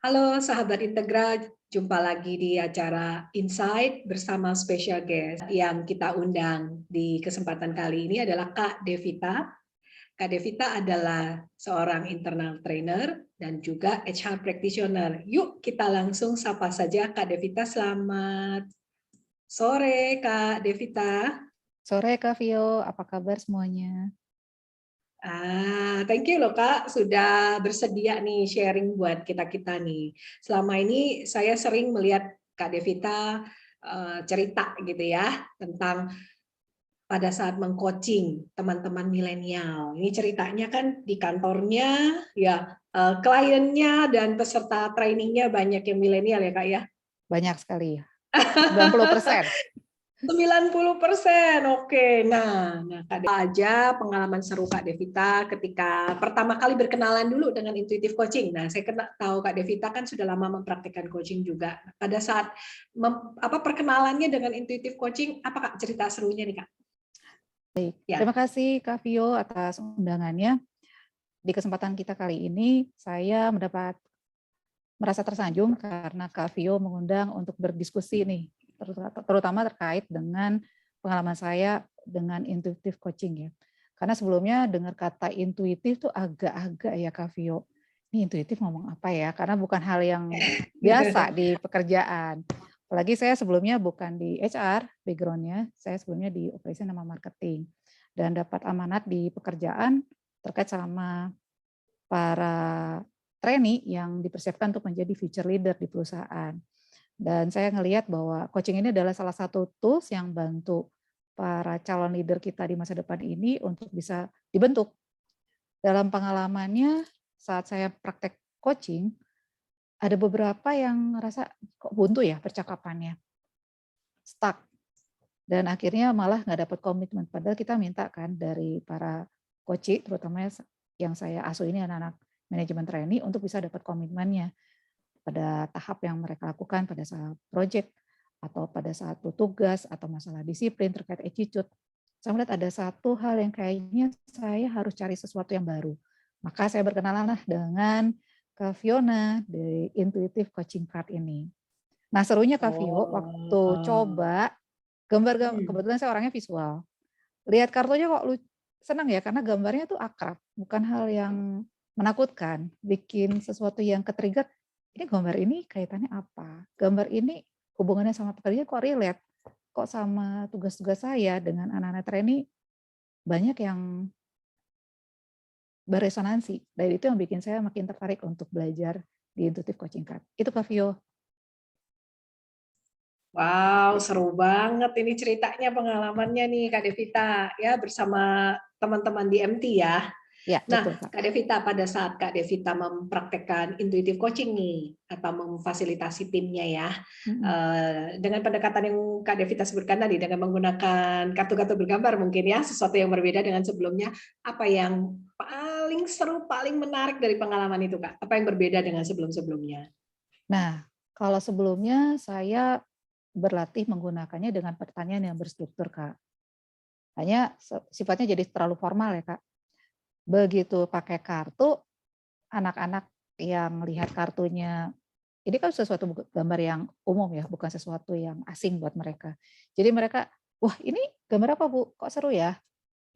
Halo sahabat Integral, jumpa lagi di acara Insight bersama special guest yang kita undang di kesempatan kali ini adalah Kak Devita. Kak Devita adalah seorang internal trainer dan juga HR practitioner. Yuk kita langsung sapa saja Kak Devita. Selamat sore Kak Devita. Sore Kak Vio, apa kabar semuanya? Thank you loh Kak, sudah bersedia nih sharing buat kita-kita nih. Selama ini saya sering melihat Kak Devita cerita gitu ya tentang pada saat mengcoaching teman-teman milenial. Ini ceritanya kan di kantornya ya, kliennya dan peserta trainingnya banyak yang milenial ya Kak ya. Banyak sekali ya, 90%. 90%, oke. Nah Kak Devita aja pengalaman seru Kak Devita ketika pertama kali berkenalan dulu dengan intuitive coaching. Nah, saya tahu Kak Devita kan sudah lama mempraktikkan coaching juga. Pada saat perkenalannya dengan intuitive coaching, apa Kak cerita serunya nih Kak? Baik, Ya. terima kasih Kak Vio atas undangannya. Di kesempatan kita kali ini, saya merasa tersanjung karena Kak Vio mengundang untuk berdiskusi nih, terutama terkait dengan pengalaman saya dengan intuitive coaching ya. Karena sebelumnya dengar kata intuitif tuh agak-agak ya Kak Vio, ini intuitif ngomong apa ya? Karena bukan hal yang biasa di pekerjaan. Apalagi saya sebelumnya bukan di HR background-nya, saya sebelumnya di operation sama marketing. Dan dapat amanat di pekerjaan terkait sama para trainee yang dipersiapkan untuk menjadi future leader di perusahaan. Dan saya ngelihat bahwa coaching ini adalah salah satu tools yang bantu para calon leader kita di masa depan ini untuk bisa dibentuk. Dalam pengalamannya saat saya praktek coaching, ada beberapa yang ngerasa kok buntu ya percakapannya, stuck. Dan akhirnya malah nggak dapat komitmen. Padahal kita minta kan dari para coach, terutama yang saya asuh ini anak-anak manajemen trainee untuk bisa dapat komitmennya pada tahap yang mereka lakukan pada saat project atau pada saat tugas atau masalah disiplin terkait attitude. Saya melihat ada satu hal yang kayaknya saya harus cari sesuatu yang baru. Maka saya berkenalan dengan Kak Fiona dari Intuitive Coaching Card ini. Nah serunya Kak Vio, waktu coba kebetulan saya orangnya visual. Lihat kartunya kok senang ya karena gambarnya tuh akrab, bukan hal yang menakutkan, bikin sesuatu yang ke-trigger, ini gambar ini kaitannya apa? Gambar ini hubungannya sama pekerjaan kok relate, kok sama tugas-tugas saya dengan anak-anak trainee banyak yang beresonansi. Dan itu yang bikin saya makin tertarik untuk belajar di Intuitive Coaching Card. Itu Kak Vio. Wow, seru banget ini ceritanya, pengalamannya nih Kak Devita ya bersama teman-teman di MT ya. Ya, betul Nah, Kak. Kak Devita, pada saat Kak Devita mempraktekkan intuitive coaching nih atau memfasilitasi timnya ya, dengan pendekatan yang Kak Devita sebutkan tadi dengan menggunakan kartu-kartu bergambar mungkin ya, sesuatu yang berbeda dengan sebelumnya, apa yang paling seru, paling menarik dari pengalaman itu Kak? Apa yang berbeda dengan sebelum-sebelumnya? Nah, kalau sebelumnya saya berlatih menggunakannya dengan pertanyaan yang berstruktur, Kak. Hanya sifatnya jadi terlalu formal ya, Kak. Begitu pakai kartu, anak-anak yang lihat kartunya, ini kan sesuatu gambar yang umum ya, bukan sesuatu yang asing buat mereka. Jadi mereka, wah ini gambar apa Bu? Kok seru ya?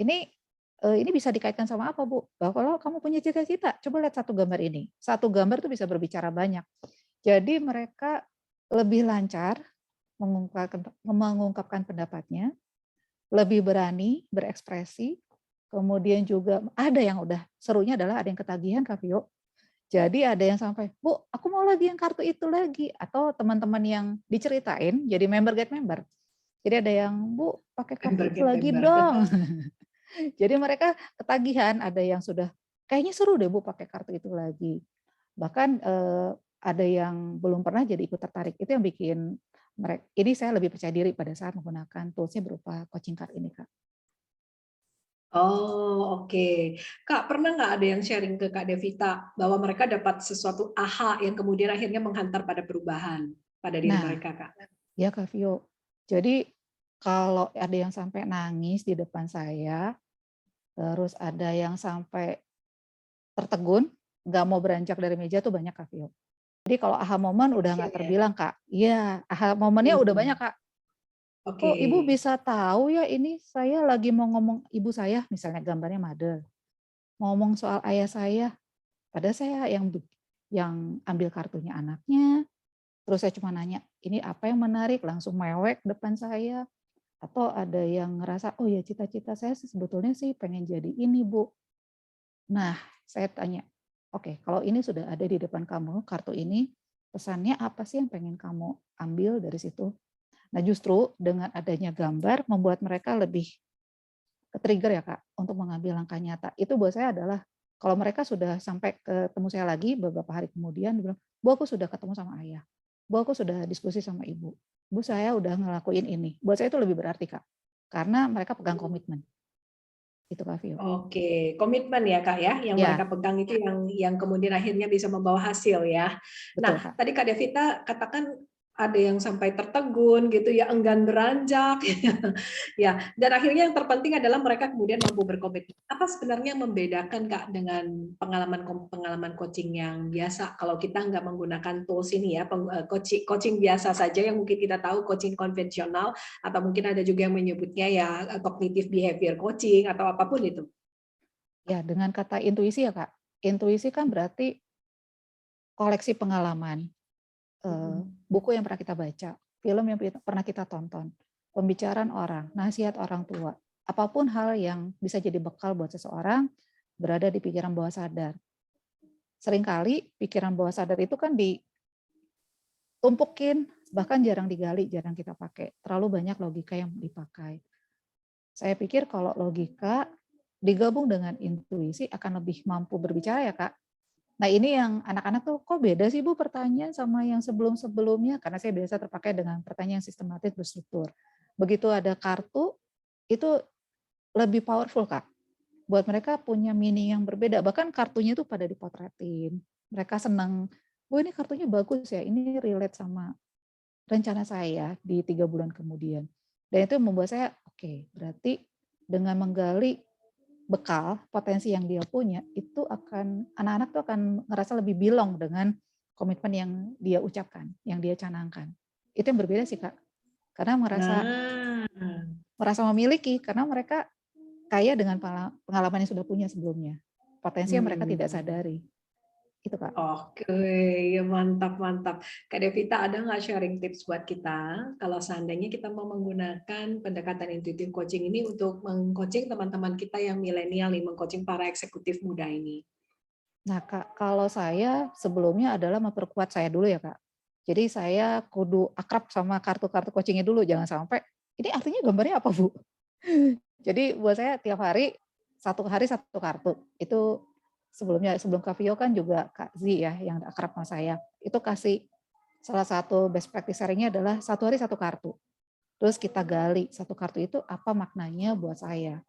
Ini bisa dikaitkan sama apa Bu? Bahwa kalau kamu punya cita-cita, coba lihat satu gambar ini. Satu gambar tuh bisa berbicara banyak. Jadi mereka lebih lancar mengungkapkan pendapatnya, lebih berani berekspresi, kemudian juga ada yang udah serunya adalah ada yang ketagihan Kak Vio. Jadi ada yang sampai, "Bu, aku mau lagi yang kartu itu lagi." Atau teman-teman yang diceritain jadi member get member. Jadi ada yang, "Bu, pakai kartu Member itu get lagi member. dong." Jadi mereka ketagihan, ada yang sudah, "Kayaknya seru deh Bu pakai kartu itu lagi." Bahkan ada yang belum pernah jadi ikut tertarik. Itu yang bikin ini saya lebih percaya diri pada saat menggunakan tools-nya berupa coaching card ini, Kak. Oh, oke. Kak, pernah nggak ada yang sharing ke Kak Devita bahwa mereka dapat sesuatu aha yang kemudian akhirnya menghantar pada perubahan pada diri Nah, mereka, Kak? ya Kak Vio. Jadi kalau ada yang sampai nangis di depan saya, terus ada yang sampai tertegun, nggak mau beranjak dari meja tuh banyak Kak Vio. Jadi kalau aha moment udah nggak hasilnya. terbilang, Kak. Iya, aha momennya udah banyak, Kak. Oke. Kok ibu bisa tahu ya ini saya lagi mau ngomong ibu saya, misalnya gambarnya mother, ngomong soal ayah saya, padahal saya yang ambil kartunya anaknya, terus saya cuma nanya, "Ini apa yang menarik?" Langsung mewek depan saya. Atau ada yang ngerasa, "Oh ya cita-cita saya sih sebetulnya sih pengen jadi ini, Bu." Nah, saya tanya, "Oke, kalau ini sudah ada di depan kamu, kartu ini, pesannya apa sih yang pengen kamu ambil dari situ?" Nah, justru dengan adanya gambar membuat mereka lebih ke-trigger ya, Kak, untuk mengambil langkah nyata. Itu buat saya adalah kalau mereka sudah sampai ketemu saya lagi beberapa hari kemudian, dia bilang, "Bu, aku sudah ketemu sama ayah. Bu, aku sudah diskusi sama ibu. Bu, saya udah ngelakuin ini." Buat saya itu lebih berarti, Kak. Karena mereka pegang komitmen. Itu, Kak Vio. Oke, komitmen ya Kak ya, yang Ya, mereka pegang itu yang kemudian akhirnya bisa membawa hasil ya. betul, Nah, Kak. tadi Kak Devita katakan ada yang sampai tertegun gitu ya, enggan beranjak, ya. Dan akhirnya yang terpenting adalah mereka kemudian mampu berkomitmen. Apa sebenarnya yang membedakan Kak dengan pengalaman coaching yang biasa? Kalau kita nggak menggunakan tools ini ya, coaching biasa saja yang mungkin kita tahu coaching konvensional, atau mungkin ada juga yang menyebutnya ya cognitive behavior coaching atau apapun itu. Ya, dengan kata intuisi ya, Kak. Intuisi kan berarti koleksi pengalaman, buku yang pernah kita baca, film yang pernah kita tonton, pembicaraan orang, nasihat orang tua, apapun hal yang bisa jadi bekal buat seseorang berada di pikiran bawah sadar. Seringkali pikiran bawah sadar itu kan ditumpukin, bahkan jarang digali, jarang kita pakai. Terlalu banyak logika yang dipakai. Saya pikir kalau logika digabung dengan intuisi akan lebih mampu berbicara ya, Kak. Nah, ini yang anak-anak tuh, "Kok beda sih Bu pertanyaan sama yang sebelum-sebelumnya?" Karena saya biasa terpakai dengan pertanyaan yang sistematis berstruktur. Begitu ada kartu, itu lebih powerful, Kak. Buat mereka punya meaning yang berbeda, bahkan kartunya tuh pada dipotretin. Mereka senang, "Oh ini kartunya bagus ya, ini relate sama rencana saya di 3 bulan kemudian." Dan itu membuat saya, oke, berarti dengan menggali bekal, potensi yang dia punya, itu akan anak-anak tuh akan ngerasa lebih belong dengan komitmen yang dia ucapkan, yang dia canangkan. Itu yang berbeda sih, Kak. Karena merasa Nah, merasa memiliki, karena mereka kaya dengan pengalaman yang sudah punya sebelumnya. Potensi yang mereka tidak hmm. sadari. Itu, Kak. Oke, ya mantap mantap. Kak Devita, ada nggak sharing tips buat kita kalau seandainya kita mau menggunakan pendekatan intuitive coaching ini untuk mengcoaching teman-teman kita yang milenial nih, mengcoaching para eksekutif muda ini? Nah, Kak, kalau saya sebelumnya adalah memperkuat saya dulu ya, Kak. Jadi saya kudu akrab sama kartu-kartu coachingnya dulu, jangan sampai, ini artinya gambarnya apa, Bu? Jadi buat saya tiap hari satu kartu. Itu sebelumnya, sebelum Kak Vio kan juga Kak Z ya yang akrab sama saya. Itu kasih salah satu best practice sharing-nya adalah satu hari satu kartu. Terus kita gali satu kartu itu apa maknanya buat saya.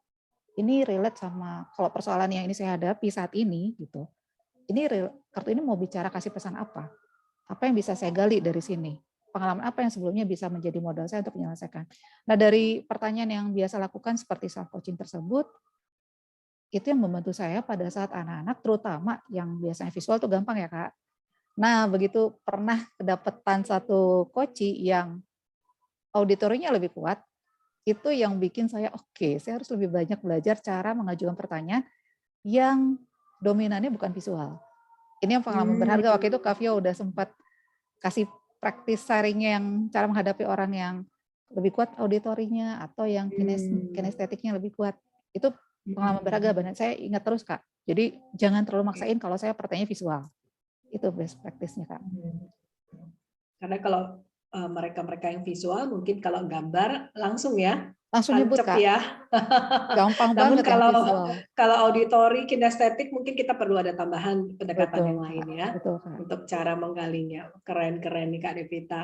Ini relate sama kalau persoalan yang ini saya hadapi saat ini gitu. Kartu ini mau bicara kasih pesan apa? Apa yang bisa saya gali dari sini? Pengalaman apa yang sebelumnya bisa menjadi modal saya untuk menyelesaikan. Nah, dari pertanyaan yang biasa lakukan seperti self coaching tersebut, itu yang membantu saya pada saat anak-anak, terutama yang biasanya visual tuh gampang ya, Kak. Nah, begitu pernah kedapetan satu coach yang auditorinya lebih kuat, itu yang bikin saya, oke, saya harus lebih banyak belajar cara mengajukan pertanyaan yang dominannya bukan visual. Ini yang pengalaman Hmm. berharga, waktu itu Kak Vio udah sempat kasih praktis sharing-nya yang cara menghadapi orang yang lebih kuat auditorinya atau yang kinestetiknya lebih kuat. Itu pengalaman berharga, benar. Saya ingat terus, Kak. Jadi jangan terlalu maksain kalau saya pertanyaan visual. Itu best practice-nya, Kak. Karena kalau mereka-mereka yang visual mungkin kalau gambar langsung ya, Langsung nyebut, tancap Kak. ya. Gampang Namun banget yang kalau visual. auditori kinestetik mungkin kita perlu ada tambahan pendekatan Betul, yang lain Kak. ya Betul, Kak. untuk cara menggalinya. Keren-keren nih Kak Devita.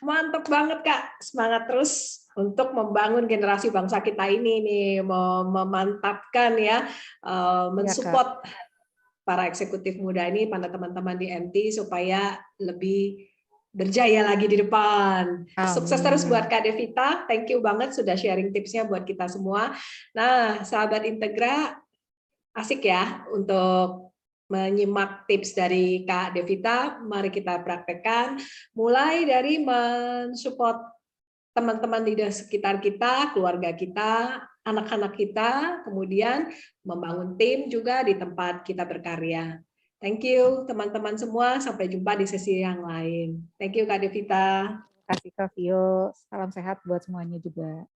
Mantap banget Kak. Semangat terus untuk membangun generasi bangsa kita ini nih, memantapkan ya, Iya, Kak. mensupport para eksekutif muda ini, pada teman-teman di MT supaya lebih berjaya lagi di depan. Sukses terus buat Amin. Kak Devita. Thank you banget sudah sharing tipsnya buat kita semua. Nah, sahabat Integra, asik ya untuk menyimak tips dari Kak Devita. Mari kita praktekkan, mulai dari mensupport teman-teman di sekitar kita, keluarga kita, anak-anak kita, kemudian membangun tim juga di tempat kita berkarya. Thank you teman-teman semua, sampai jumpa di sesi yang lain. Thank you Kak Devita. Terima kasih Kak Vio, salam sehat buat semuanya juga.